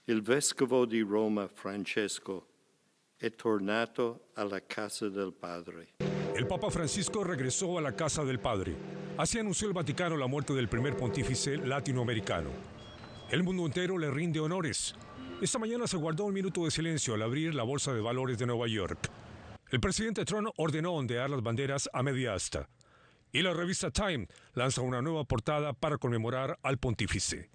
Il vescovo di Roma, Francesco, è tornato alla casa del Padre. El Papa Francisco regresó a la casa del Padre. Así anunció el Vaticano la muerte del primer pontífice latinoamericano. El mundo entero le rinde honores. Esta mañana se guardó un minuto de silencio al abrir la Bolsa de Valores de Nueva York. El presidente Trump ordenó ondear las banderas a media asta. Y la revista Time lanza una nueva portada para conmemorar al pontífice.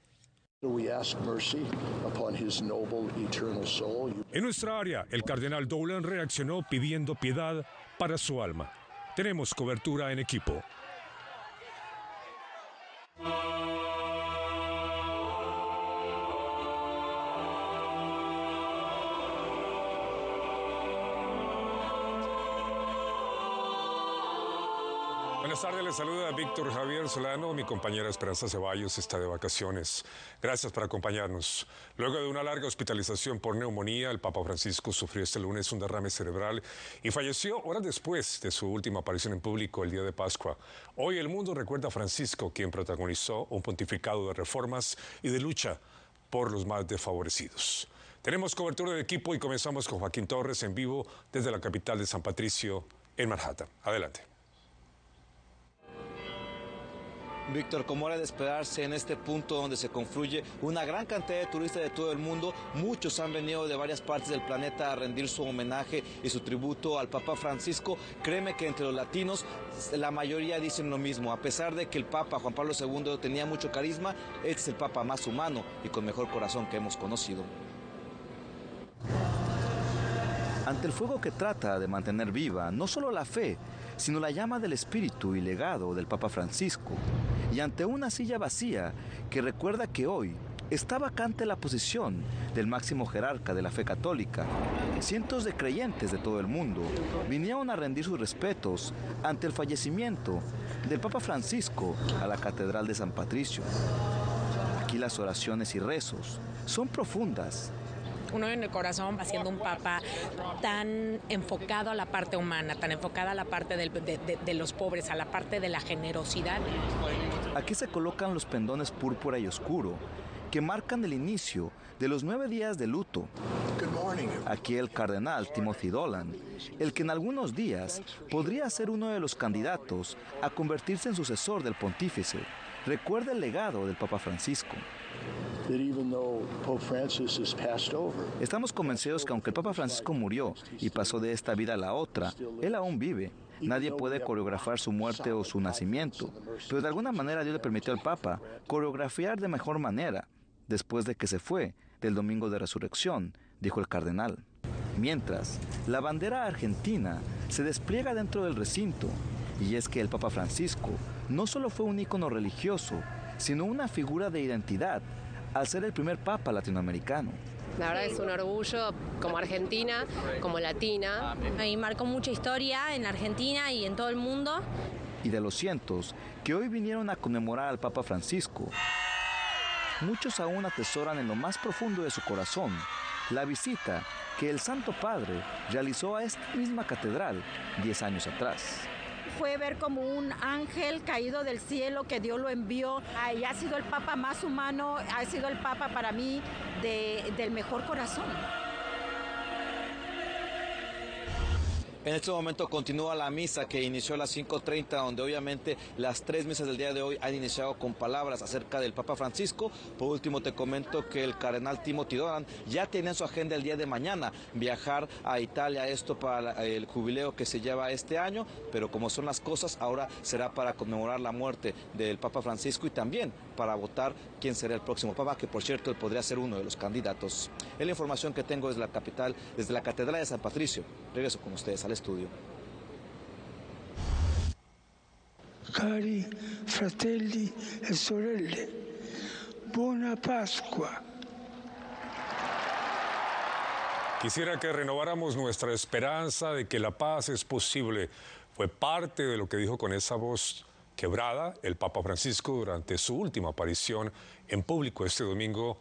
En nuestra área, el cardenal Dolan reaccionó pidiendo piedad para su alma. Tenemos cobertura en equipo. Buenas tardes, les saluda Víctor Javier Solano. Mi compañera Esperanza Ceballos está de vacaciones. Gracias por acompañarnos. Luego de una larga hospitalización por neumonía, el Papa Francisco sufrió este lunes un derrame cerebral y falleció horas después de su última aparición en público el día de Pascua. Hoy el mundo recuerda a Francisco, quien protagonizó un pontificado de reformas y de lucha por los más desfavorecidos. Tenemos cobertura de equipo y comenzamos con Joaquín Torres en vivo desde la capital de San Patricio, en Manhattan. Adelante. Víctor, como era de esperarse en este punto donde se confluye una gran cantidad de turistas de todo el mundo, muchos han venido de varias partes del planeta a rendir su homenaje y su tributo al Papa Francisco. Créeme que entre los latinos la mayoría dicen lo mismo. A pesar de que el Papa Juan Pablo II tenía mucho carisma, este es el Papa más humano y con mejor corazón que hemos conocido. Ante el fuego que trata de mantener viva no solo la fe, sino la llama del espíritu y legado del Papa Francisco, y ante una silla vacía que recuerda que hoy está vacante la posición del máximo jerarca de la fe católica, cientos de creyentes de todo el mundo vinieron a rendir sus respetos ante el fallecimiento del Papa Francisco a la Catedral de San Patricio. Aquí las oraciones y rezos son profundas. Uno en el corazón va siendo un papa tan enfocado a la parte humana, tan enfocada a la parte de los pobres, a la parte de la generosidad. Aquí se colocan los pendones púrpura y oscuro que marcan el inicio de los 9 días de luto. Aquí el cardenal Timothy Dolan, el que en algunos días podría ser uno de los candidatos a convertirse en sucesor del pontífice, recuerda el legado del Papa Francisco. Estamos convencidos que aunque el Papa Francisco murió y pasó de esta vida a la otra, él aún vive. Nadie puede coreografar su muerte o su nacimiento, pero de alguna manera Dios le permitió al Papa coreografiar de mejor manera después de que se fue del domingo de resurrección, dijo el cardenal. Mientras, la bandera argentina se despliega dentro del recinto, y es que el Papa Francisco no solo fue un ícono religioso, sino una figura de identidad, al ser el primer papa latinoamericano. La verdad es un orgullo como argentina, como latina. Y marcó mucha historia en Argentina y en todo el mundo. Y de los cientos que hoy vinieron a conmemorar al Papa Francisco, muchos aún atesoran en lo más profundo de su corazón la visita que el Santo Padre realizó a esta misma catedral 10 años atrás. Fue ver como un ángel caído del cielo que Dios lo envió. Y ha sido el Papa más humano, ha sido el Papa para mí del mejor corazón. En este momento continúa la misa que inició a las 5:30, donde obviamente las 3 misas del día de hoy han iniciado con palabras acerca del Papa Francisco. Por último te comento que el cardenal Timothy Dolan ya tiene en su agenda el día de mañana viajar a Italia, esto para el jubileo que se lleva este año, pero como son las cosas, ahora será para conmemorar la muerte del Papa Francisco y también para votar quién será el próximo Papa, que por cierto él podría ser uno de los candidatos. Es la información que tengo desde la capital, desde la Catedral de San Patricio. Regreso con ustedes al estudio. Cari fratelli e sorelle, buona Pasqua. Quisiera que renováramos nuestra esperanza de que la paz es posible. Fue parte de lo que dijo con esa voz quebrada el Papa Francisco durante su última aparición en público este domingo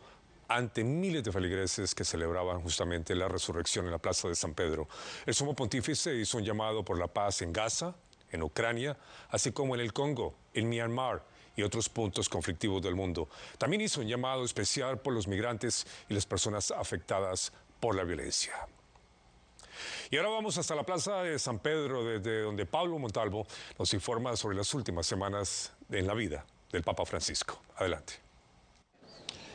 ante miles de feligreses que celebraban justamente la resurrección en la Plaza de San Pedro. El sumo pontífice hizo un llamado por la paz en Gaza, en Ucrania, así como en el Congo, en Myanmar, y otros puntos conflictivos del mundo. También hizo un llamado especial por los migrantes y las personas afectadas por la violencia. Y ahora vamos hasta la Plaza de San Pedro, desde donde Pablo Montalvo nos informa sobre las últimas semanas en la vida del Papa Francisco. Adelante.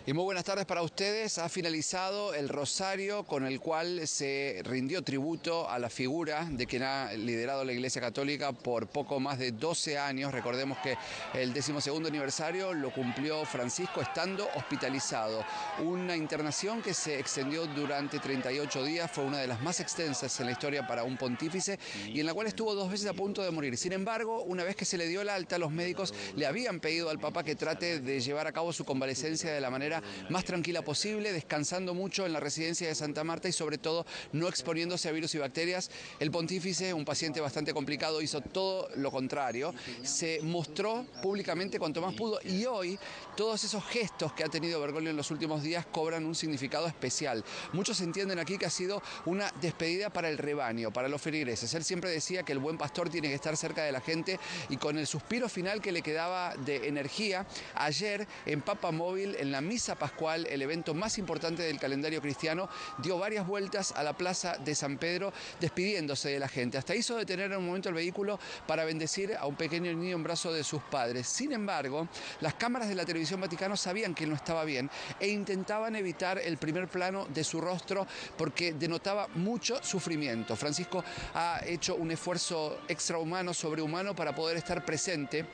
Y muy buenas tardes para ustedes. Ha finalizado el rosario con el cual se rindió tributo a la figura de quien ha liderado la Iglesia Católica por poco más de 12 años. Recordemos que el 12º aniversario lo cumplió Francisco estando hospitalizado. Una internación que se extendió durante 38 días, fue una de las más extensas en la historia para un pontífice y en la cual estuvo 2 veces a punto de morir. Sin embargo, una vez que se le dio el alta, los médicos le habían pedido al Papa que trate de llevar a cabo su convalecencia de la manera más tranquila posible, descansando mucho en la residencia de Santa Marta y sobre todo no exponiéndose a virus y bacterias. El pontífice, un paciente bastante complicado, hizo todo lo contrario, se mostró públicamente cuanto más pudo y hoy todos esos gestos que ha tenido Bergoglio en los últimos días cobran un significado especial. Muchos entienden aquí que ha sido una despedida para el rebaño, para los feligreses. Él siempre decía que el buen pastor tiene que estar cerca de la gente y con el suspiro final que le quedaba de energía, ayer en Papa Móvil, en la misa pascual, el evento más importante del calendario cristiano, dio varias vueltas a la Plaza de San Pedro despidiéndose de la gente. Hasta hizo detener en un momento el vehículo para bendecir a un pequeño niño en brazos de sus padres. Sin embargo, las cámaras de la televisión Vaticano sabían que él no estaba bien e intentaban evitar el primer plano de su rostro porque denotaba mucho sufrimiento. Francisco ha hecho un esfuerzo extrahumano, sobrehumano para poder estar presente.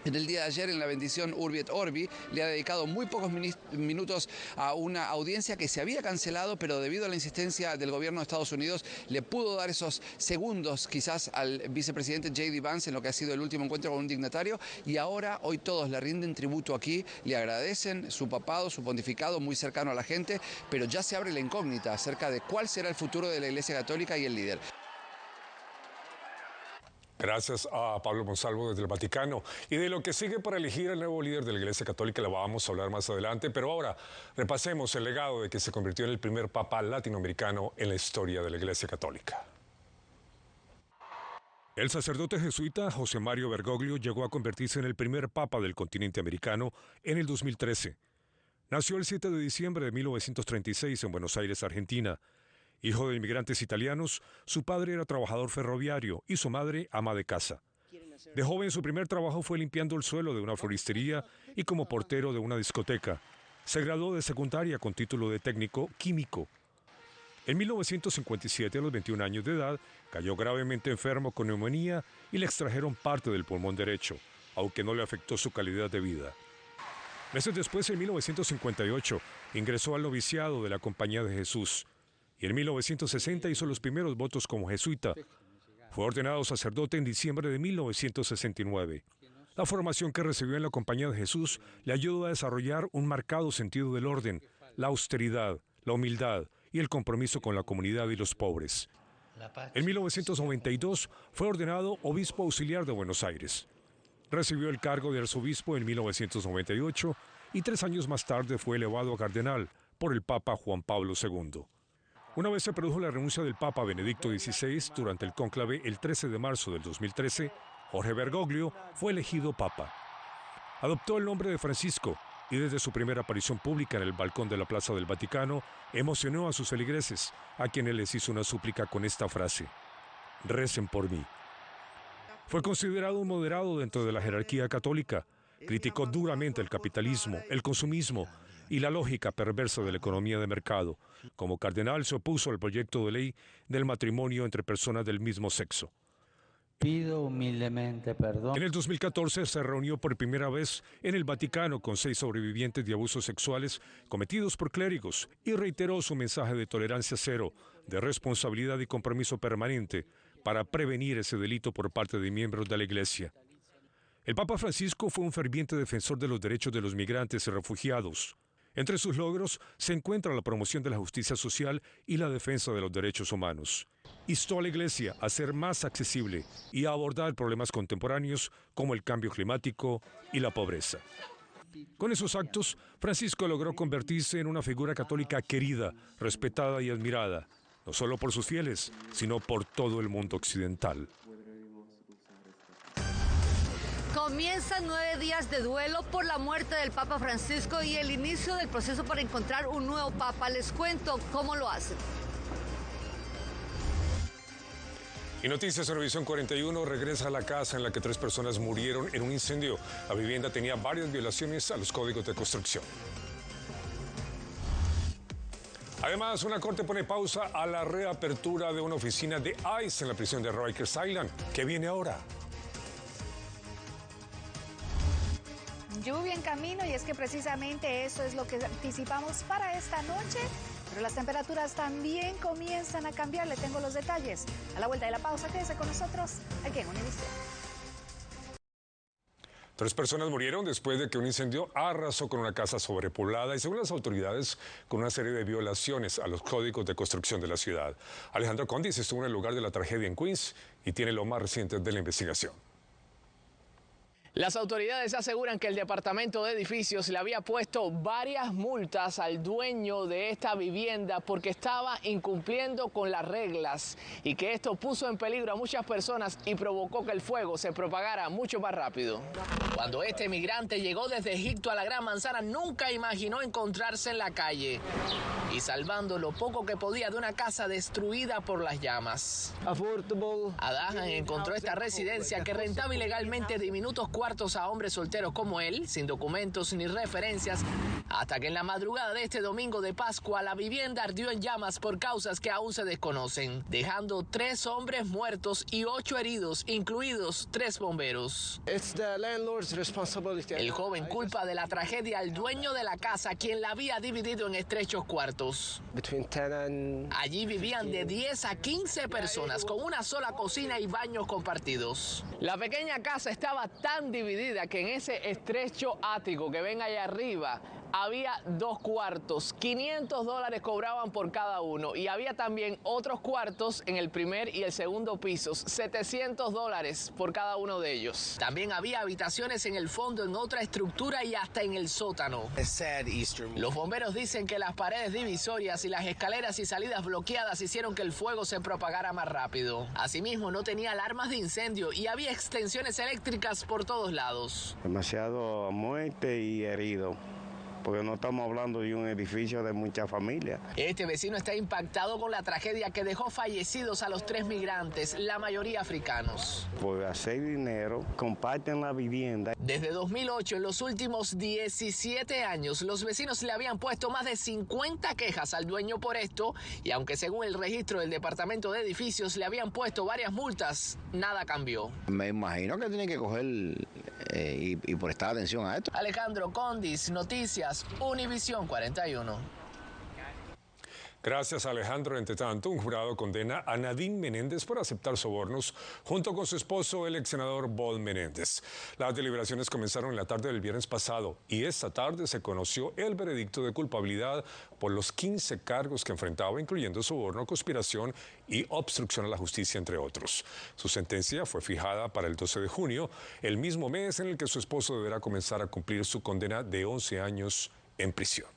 En el día de ayer, en la bendición Urbi et Orbi, le ha dedicado muy pocos minutos a una audiencia que se había cancelado, pero debido a la insistencia del gobierno de Estados Unidos, le pudo dar esos segundos quizás al vicepresidente J.D. Vance en lo que ha sido el último encuentro con un dignatario. Y ahora, hoy todos le rinden tributo aquí, le agradecen su papado, su pontificado, muy cercano a la gente, pero ya se abre la incógnita acerca de cuál será el futuro de la Iglesia Católica y el líder. Gracias a Pablo Montalvo desde el Vaticano. Y de lo que sigue para elegir al nuevo líder de la Iglesia Católica la vamos a hablar más adelante, pero ahora repasemos el legado de que se convirtió en el primer papa latinoamericano en la historia de la Iglesia Católica. El sacerdote jesuita José Mario Bergoglio llegó a convertirse en el primer papa del continente americano en el 2013. Nació el 7 de diciembre de 1936 en Buenos Aires, Argentina. Hijo de inmigrantes italianos, su padre era trabajador ferroviario y su madre ama de casa. De joven su primer trabajo fue limpiando el suelo de una floristería y como portero de una discoteca. Se graduó de secundaria con título de técnico químico. En 1957, a los 21 años de edad, cayó gravemente enfermo con neumonía y le extrajeron parte del pulmón derecho, aunque no le afectó su calidad de vida. Meses después, en 1958, ingresó al noviciado de la Compañía de Jesús. Y en 1960 hizo los primeros votos como jesuita. Fue ordenado sacerdote en diciembre de 1969. La formación que recibió en la Compañía de Jesús le ayudó a desarrollar un marcado sentido del orden, la austeridad, la humildad y el compromiso con la comunidad y los pobres. En 1992 fue ordenado obispo auxiliar de Buenos Aires. Recibió el cargo de arzobispo en 1998 y 3 años más tarde fue elevado a cardenal por el Papa Juan Pablo II. Una vez se produjo la renuncia del Papa Benedicto XVI durante el cónclave el 13 de marzo del 2013, Jorge Bergoglio fue elegido Papa. Adoptó el nombre de Francisco y desde su primera aparición pública en el balcón de la Plaza del Vaticano emocionó a sus feligreses, a quienes les hizo una súplica con esta frase: «Recen por mí». Fue considerado un moderado dentro de la jerarquía católica. Criticó duramente el capitalismo, el consumismo y la lógica perversa de la economía de mercado. Como cardenal se opuso al proyecto de ley del matrimonio entre personas del mismo sexo. Pido humildemente perdón. En el 2014 se reunió por primera vez en el Vaticano con 6 sobrevivientes de abusos sexuales cometidos por clérigos y reiteró su mensaje de tolerancia cero, de responsabilidad y compromiso permanente para prevenir ese delito por parte de miembros de la Iglesia. El Papa Francisco fue un ferviente defensor de los derechos de los migrantes y refugiados. Entre sus logros se encuentra la promoción de la justicia social y la defensa de los derechos humanos. Instó a la Iglesia a ser más accesible y a abordar problemas contemporáneos como el cambio climático y la pobreza. Con esos actos, Francisco logró convertirse en una figura católica querida, respetada y admirada, no solo por sus fieles, sino por todo el mundo occidental. Comienzan 9 días de duelo por la muerte del Papa Francisco y el inicio del proceso para encontrar un nuevo Papa. Les cuento cómo lo hacen. Y Noticias Univisión 41 regresa a la casa en la que 3 personas murieron en un incendio. La vivienda tenía varias violaciones a los códigos de construcción. Además, una corte pone pausa a la reapertura de una oficina de ICE en la prisión de Rikers Island. ¿Qué viene ahora? Lluvia en camino, y es que precisamente eso es lo que anticipamos para esta noche, pero las temperaturas también comienzan a cambiar. Le tengo los detalles a la vuelta de la pausa. Quédese con nosotros aquí en Univisión. 3 personas murieron después de que un incendio arrasó con una casa sobrepoblada y, según las autoridades, con una serie de violaciones a los códigos de construcción de la ciudad. Alejandro Condis estuvo en el lugar de la tragedia en Queens y tiene lo más reciente de la investigación. Las autoridades aseguran que el Departamento de Edificios le había puesto varias multas al dueño de esta vivienda porque estaba incumpliendo con las reglas y que esto puso en peligro a muchas personas y provocó que el fuego se propagara mucho más rápido. Cuando este migrante llegó desde Egipto a la Gran Manzana, nunca imaginó encontrarse en la calle y salvando lo poco que podía de una casa destruida por las llamas. Adahan encontró esta residencia que rentaba ilegalmente diminutos cuartos a hombres solteros como él, sin documentos ni referencias, hasta que en la madrugada de este domingo de Pascua la vivienda ardió en llamas por causas que aún se desconocen, dejando 3 hombres muertos y 8 heridos, incluidos 3 bomberos. El joven culpa de la tragedia al dueño de la casa, quien la había dividido en estrechos cuartos. Allí vivían de 10 a 15 personas, con una sola cocina y baños compartidos. La pequeña casa estaba tan dividida que en ese estrecho ático que ven allá arriba había 2 cuartos, $500 cobraban por cada uno, y había también otros cuartos en el primer y el segundo pisos, $700 por cada uno de ellos. También había habitaciones en el fondo, en otra estructura y hasta en el sótano. Los bomberos dicen que las paredes divisorias y las escaleras y salidas bloqueadas hicieron que el fuego se propagara más rápido. Asimismo, no tenía alarmas de incendio y había extensiones eléctricas por todos lados. Demasiado muerte y herido, porque no estamos hablando de un edificio de muchas familias. Este vecino está impactado con la tragedia que dejó fallecidos a los 3 migrantes, la mayoría africanos. Por hacer dinero, comparten la vivienda. Desde 2008, en los últimos 17 años, los vecinos le habían puesto más de 50 quejas al dueño por esto, y aunque según el registro del Departamento de Edificios le habían puesto varias multas, nada cambió. Me imagino que tienen que coger y prestar atención a esto. Alejandro Condis, Noticias Univisión 41. Gracias, Alejandro. Entre tanto, un jurado condena a Nadine Menéndez por aceptar sobornos junto con su esposo, el ex senador Bob Menéndez. Las deliberaciones comenzaron en la tarde del viernes pasado y esta tarde se conoció el veredicto de culpabilidad por los 15 cargos que enfrentaba, incluyendo soborno, conspiración y obstrucción a la justicia, entre otros. Su sentencia fue fijada para el 12 de junio, el mismo mes en el que su esposo deberá comenzar a cumplir su condena de 11 años en prisión.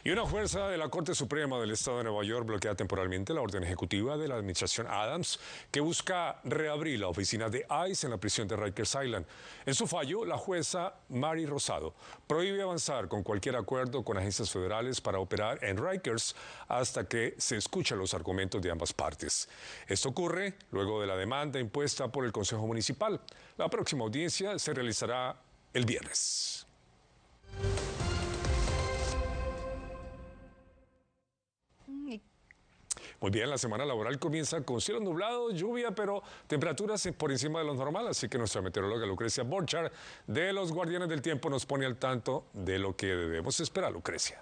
Y una fuerza de la Corte Suprema del Estado de Nueva York bloquea temporalmente la orden ejecutiva de la administración Adams que busca reabrir la oficina de ICE en la prisión de Rikers Island. En su fallo, la jueza Mary Rosado prohíbe avanzar con cualquier acuerdo con agencias federales para operar en Rikers hasta que se escuchen los argumentos de ambas partes. Esto ocurre luego de la demanda impuesta por el Consejo Municipal. La próxima audiencia se realizará el viernes. Muy bien, la semana laboral comienza con cielo nublado, lluvia, pero temperaturas por encima de lo normal, así que nuestra meteoróloga Lucrecia Borchard de los Guardianes del Tiempo nos pone al tanto de lo que debemos esperar, Lucrecia.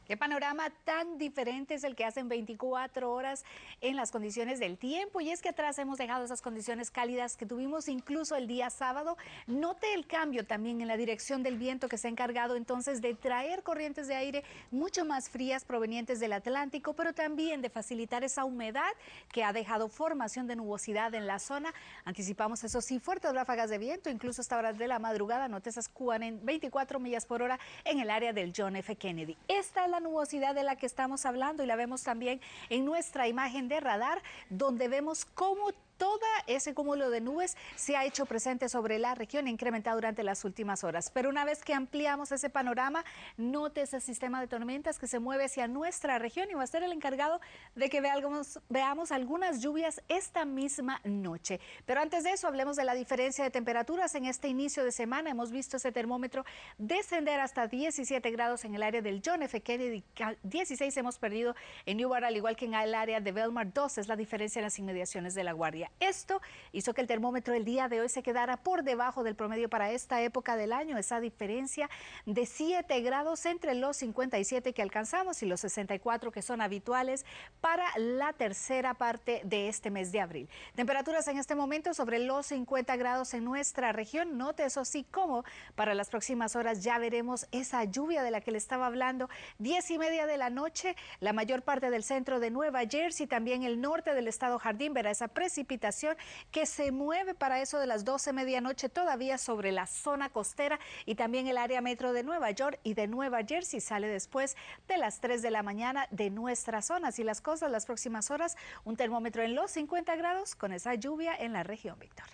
Qué panorama tan diferente es el que hacen 24 horas en las condiciones del tiempo. Y es que atrás hemos dejado esas condiciones cálidas que tuvimos incluso el día sábado. Note el cambio también en la dirección del viento que se ha encargado entonces de traer corrientes de aire mucho más frías provenientes del Atlántico, pero también de facilitar esa humedad que ha dejado formación de nubosidad en la zona. Anticipamos, eso sí, fuertes ráfagas de viento, incluso hasta horas de la madrugada. Note esas 24 millas por hora en el área del John F. Kennedy. Esta es la nubosidad de la que estamos hablando y la vemos también en nuestra imagen de radar, donde vemos cómo todo ese cúmulo de nubes se ha hecho presente sobre la región e incrementado durante las últimas horas. Pero una vez que ampliamos ese panorama, note ese sistema de tormentas que se mueve hacia nuestra región y va a ser el encargado de que veamos algunas lluvias esta misma noche. Pero antes de eso, hablemos de la diferencia de temperaturas en este inicio de semana. Hemos visto ese termómetro descender hasta 17 grados en el área del John F. Kennedy, 16 hemos perdido en Newport, al igual que en el área de Belmar, 2 es la diferencia en las inmediaciones de La Guardia. Esto hizo que el termómetro el día de hoy se quedara por debajo del promedio para esta época del año, esa diferencia de 7 grados entre los 57 que alcanzamos y los 64 que son habituales para la tercera parte de este mes de abril. Temperaturas en este momento sobre los 50 grados en nuestra región. Note eso sí como para las próximas horas ya veremos esa lluvia de la que le estaba hablando. 10:30 de la noche, la mayor parte del centro de Nueva Jersey, también el norte del estado Jardín verá esa precipitación que se mueve para eso de las 12 medianoche todavía sobre la zona costera y también el área metro de Nueva York y de Nueva Jersey. Sale después de las 3 de la mañana de nuestra zona. Así las cosas, las próximas horas, un termómetro en los 50 grados con esa lluvia en la región, Víctor.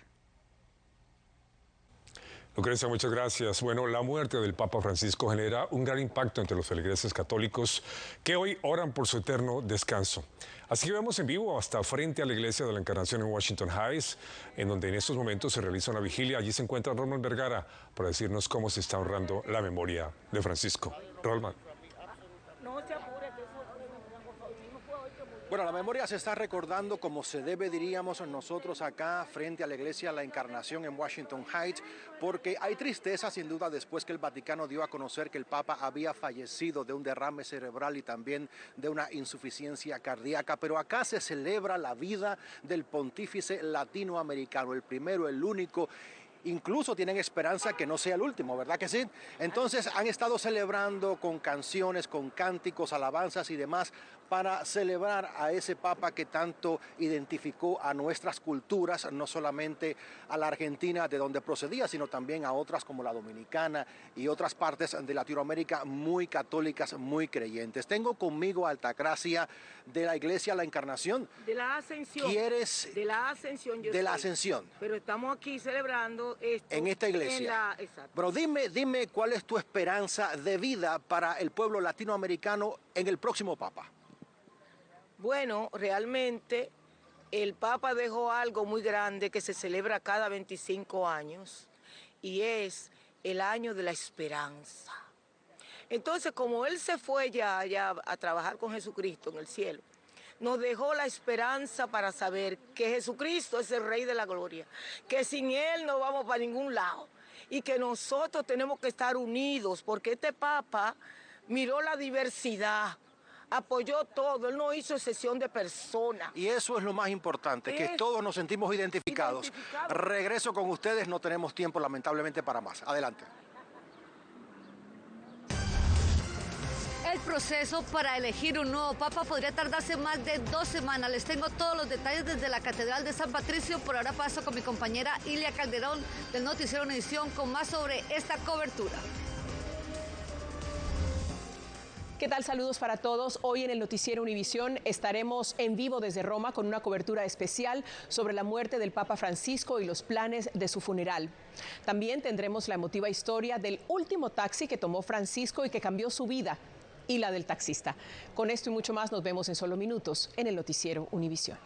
Lucrecia, muchas gracias. Bueno, la muerte del Papa Francisco genera un gran impacto entre los feligreses católicos que hoy oran por su eterno descanso. Así que vemos en vivo hasta frente a la Iglesia de la Encarnación en Washington Heights, en donde en estos momentos se realiza una vigilia. Allí se encuentra Rolman Vergara para decirnos cómo se está honrando la memoria de Francisco. Rolman. Bueno, la memoria se está recordando como se debe, diríamos nosotros acá frente a la Iglesia de la Encarnación en Washington Heights, porque hay tristeza sin duda después que el Vaticano dio a conocer que el Papa había fallecido de un derrame cerebral y también de una insuficiencia cardíaca, pero acá se celebra la vida del pontífice latinoamericano, el primero, el único. Incluso tienen esperanza que no sea el último, ¿verdad que sí? Entonces han estado celebrando con canciones, con cánticos, alabanzas y demás para celebrar a ese Papa que tanto identificó a nuestras culturas, no solamente a la Argentina de donde procedía, sino también a otras como la Dominicana y otras partes de Latinoamérica muy católicas, muy creyentes. Tengo conmigo a Altagracia de la Iglesia La Encarnación. De la Ascensión. ¿Quieres? De la Ascensión. De la Ascensión. Pero estamos aquí celebrando esto en esta iglesia. Exacto. Pero dime cuál es tu esperanza de vida para el pueblo latinoamericano en el próximo Papa. Bueno, realmente el Papa dejó algo muy grande que se celebra cada 25 años y es el año de la esperanza. Entonces, como él se fue ya a trabajar con Jesucristo en el cielo, nos dejó la esperanza para saber que Jesucristo es el Rey de la Gloria, que sin Él no vamos para ningún lado y que nosotros tenemos que estar unidos porque este Papa miró la diversidad, apoyó todo, él no hizo excepción de personas. Y eso es lo más importante, que todos nos sentimos identificados. Regreso con ustedes, no tenemos tiempo lamentablemente para más. Adelante. El proceso para elegir un nuevo papa podría tardarse más de 2 semanas. Les tengo todos los detalles desde la Catedral de San Patricio. Por ahora paso con mi compañera Ilia Calderón del Noticiero Univisión con más sobre esta cobertura. ¿Qué tal? Saludos para todos. Hoy en el Noticiero Univisión estaremos en vivo desde Roma con una cobertura especial sobre la muerte del Papa Francisco y los planes de su funeral. También tendremos la emotiva historia del último taxi que tomó Francisco y que cambió su vida y la del taxista. Con esto y mucho más nos vemos en solo minutos en el Noticiero Univisión.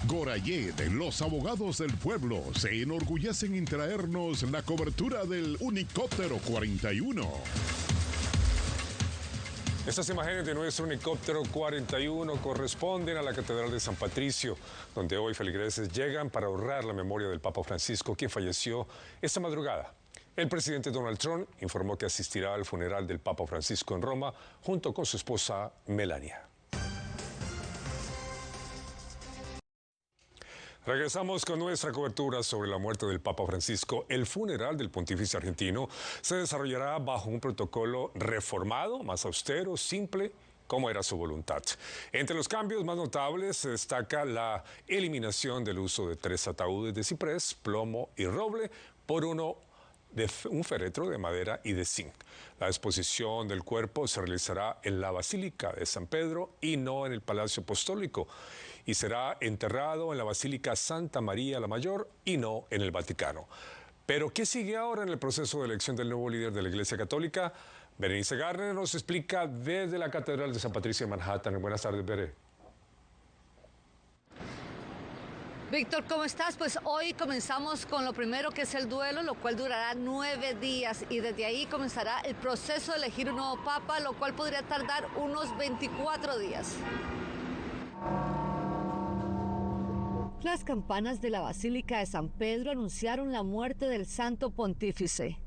Gorayet, los abogados del pueblo, se enorgullecen en traernos la cobertura del Unicóptero 41. Estas imágenes de nuestro Unicóptero 41 corresponden a la Catedral de San Patricio, donde hoy feligreses llegan para honrar la memoria del Papa Francisco, quien falleció esta madrugada. El presidente Donald Trump informó que asistirá al funeral del Papa Francisco en Roma junto con su esposa Melania. Regresamos con nuestra cobertura sobre la muerte del Papa Francisco. El funeral del pontífice argentino se desarrollará bajo un protocolo reformado, más austero, simple, como era su voluntad. Entre los cambios más notables se destaca la eliminación del uso de 3 ataúdes de ciprés, plomo y roble por uno de un féretro de madera y de zinc. La exposición del cuerpo se realizará en la Basílica de San Pedro y no en el Palacio Apostólico, y será enterrado en la Basílica Santa María la Mayor y no en el Vaticano. Pero, ¿qué sigue ahora en el proceso de elección del nuevo líder de la Iglesia Católica? Berenice Garner nos explica desde la Catedral de San Patricio en Manhattan. Buenas tardes, Bere. Víctor, ¿cómo estás? Pues hoy comenzamos con lo primero, que es el duelo, lo cual durará 9 días, y desde ahí comenzará el proceso de elegir un nuevo papa, lo cual podría tardar unos 24 días. Las campanas de la Basílica de San Pedro anunciaron la muerte del Santo Pontífice,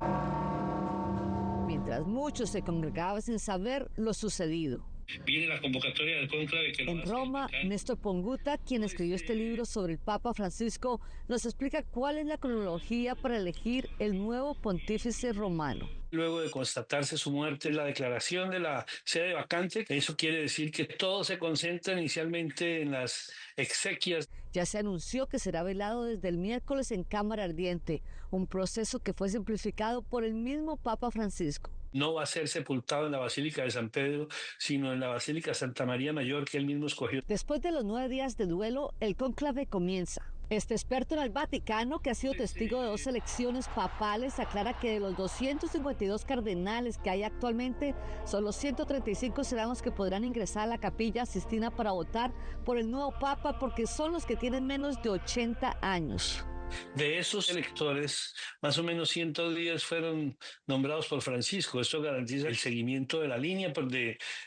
mientras muchos se congregaban sin saber lo sucedido. Viene la convocatoria del cónclave que en Roma, Néstor Ponguta, quien escribió este libro sobre el Papa Francisco, nos explica cuál es la cronología para elegir el nuevo pontífice romano. Luego de constatarse su muerte, la declaración de la sede vacante, eso quiere decir que todo se concentra inicialmente en las exequias. Ya se anunció que será velado desde el miércoles en cámara ardiente, un proceso que fue simplificado por el mismo Papa Francisco. No va a ser sepultado en la Basílica de San Pedro, sino en la Basílica Santa María Mayor, que él mismo escogió. Después de los 9 días de duelo, el cónclave comienza. Este experto en el Vaticano, que ha sido testigo de 2 elecciones papales, aclara que de los 252 cardenales que hay actualmente, solo 135 serán los que podrán ingresar a la Capilla Sistina para votar por el nuevo papa, porque son los que tienen menos de 80 años. De esos electores, más o menos 110 fueron nombrados por Francisco. Esto garantiza el seguimiento de la línea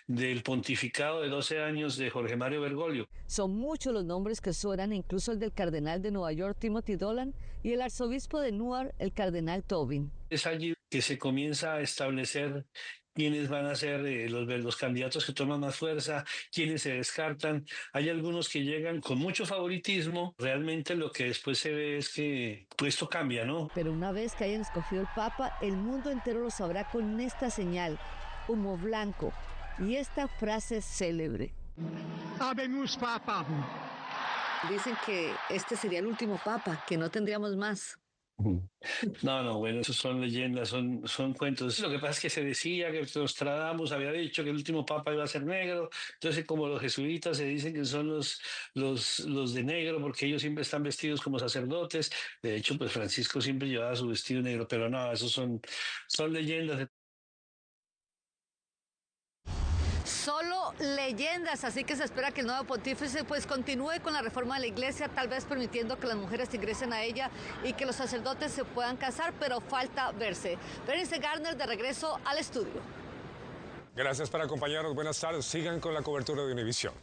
del pontificado de 12 años de Jorge Mario Bergoglio. Son muchos los nombres que suenan, incluso el del cardenal de Nueva York, Timothy Dolan, y el arzobispo de Newark, el cardenal Tobin. Es allí que se comienza a establecer quiénes van a ser los candidatos que toman más fuerza, quiénes se descartan. Hay algunos que llegan con mucho favoritismo. Realmente lo que después se ve es que esto cambia, ¿no? Pero una vez que hayan escogido el Papa, el mundo entero lo sabrá con esta señal, humo blanco, y esta frase célebre. Habemus Papa. Dicen que este sería el último Papa, que no tendríamos más. No, bueno, eso son leyendas, son cuentos. Lo que pasa es que se decía que Nostradamus había dicho que el último papa iba a ser negro. Entonces, como los jesuitas se dicen que son los de negro, porque ellos siempre están vestidos como sacerdotes. De hecho, pues Francisco siempre llevaba su vestido negro, pero no, esos son leyendas. Solo leyendas, así que se espera que el nuevo pontífice pues continúe con la reforma de la iglesia, tal vez permitiendo que las mujeres ingresen a ella y que los sacerdotes se puedan casar, pero falta verse. Berenice Garner, de regreso al estudio. Gracias por acompañarnos. Buenas tardes. Sigan con la cobertura de Univisión.